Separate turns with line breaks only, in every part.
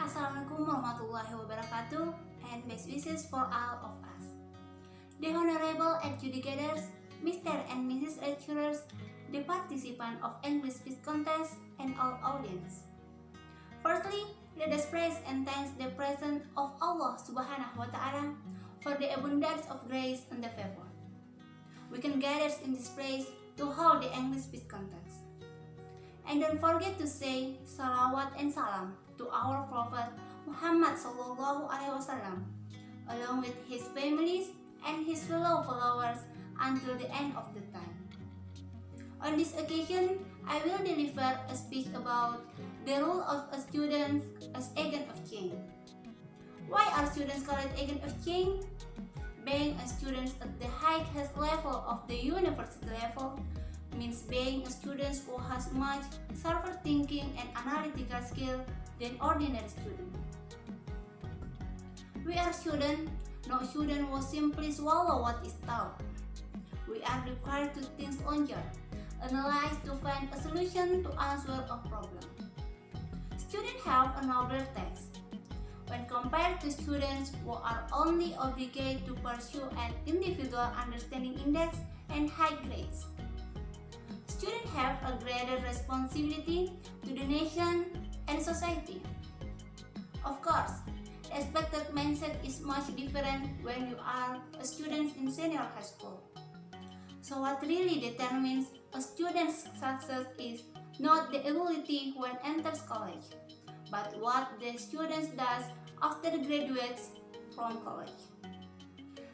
Assalamualaikum warahmatullahi wabarakatuh and best wishes for all of us. The honorable adjudicators, Mr. and Mrs. lecturers, the participant of English speech contest, and all audience. Firstly, let us praise and thank the presence of Allah Subhanahu wa Ta'ala for the abundance of grace and the favor. We can gather in this place to hold the English speech contest. And don't forget to say salawat and salam to our Prophet Muhammad Sallallahu Alaihi Wasallam, along with his families and his fellow followers until the end of the time. On this occasion, I will deliver a speech about the role of a student as agent of change. Why are students called agent of change? Being a student at the highest level of the university level means being a student who has much sharper thinking and analytical skill than ordinary student. We are students, no student will simply swallow what is taught. We are required to think longer, analyze to find a solution to answer a problem. Students have a nobler task when compared to students who are only obligated to pursue an individual understanding index and high grades. Students have a greater responsibility to the nation and society. Of course, the expected mindset is much different when you are a student in senior high school. So what really determines a student's success is not the ability when enters college, but what the student does after graduates from college.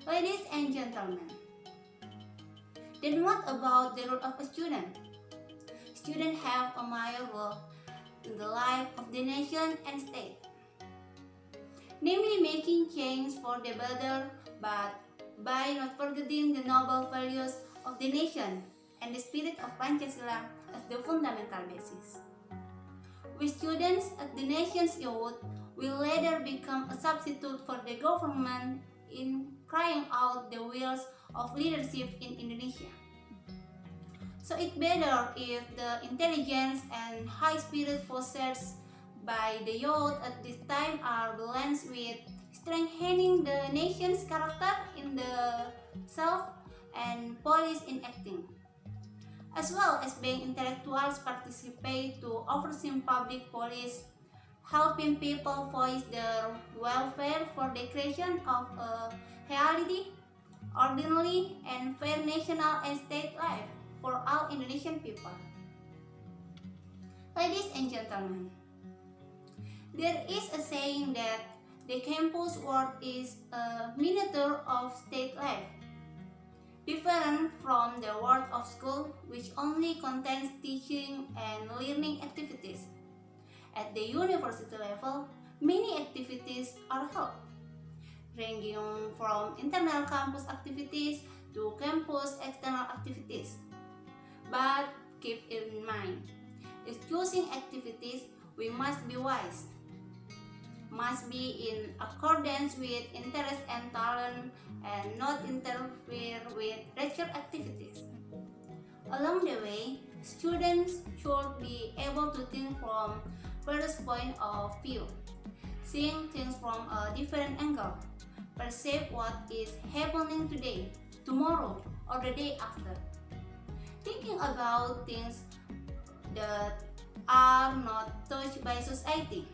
Ladies and gentlemen, then what about the role of a student? Students have a major role in the life of the nation and state, namely making change for the better, but by not forgetting the noble values of the nation and the spirit of Pancasila as the fundamental basis. With students at the nation's youth will later become a substitute for the government in carrying out the wills of leadership in Indonesia. So it's better if the intelligence and high spirit possessed by the youth at this time are balanced with strengthening the nation's character in the self and police in acting, as well as being intellectuals participate to overseeing public policy, helping people voice their welfare for the creation of a healthy, orderly, and fair national and state life for all Indonesian people. Ladies and gentlemen, there is a saying that the campus world is a miniature of state life, different from the world of school, which only contains teaching and learning activities. At the university level, many activities are held, ranging from internal campus activities to campus external activities. But keep in mind, if choosing activities, we must be wise, must be in accordance with interest and talent, and not interfere with lecture activities. Along the way, students should be able to think from various point of view, seeing things from a different angle, perceive what is happening today, tomorrow, or the day after. Thinking about things that are not touched by society,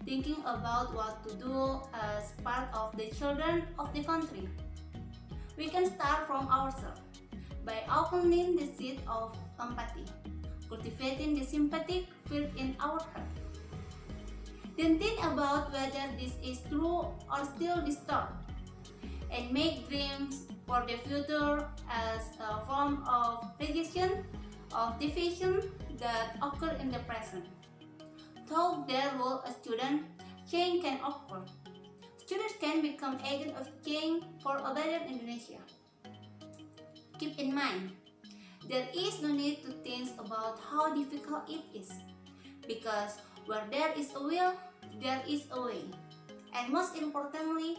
thinking about what to do as part of the children of the country. We can start from ourselves by opening the seed of empathy, cultivating the sympathetic field in our heart. Then think about whether this is true or still distorted, and make dreams for the future as a form of rejection of division that occur in the present. Through their role as student, change can occur. Students can become agents of change for a better Indonesia. Keep in mind, there is no need to think about how difficult it is, because where there is a will, there is a way. And most importantly,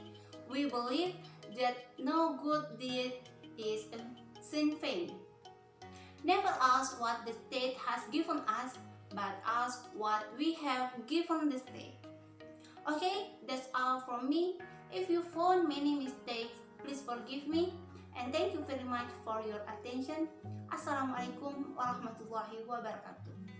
we believe that no good deed is in vain. Never ask what the state has given us, but ask what we have given the state. Okay, that's all from me. If you found many mistakes, please forgive me. And thank you very much for your attention. Assalamualaikum warahmatullahi wabarakatuh.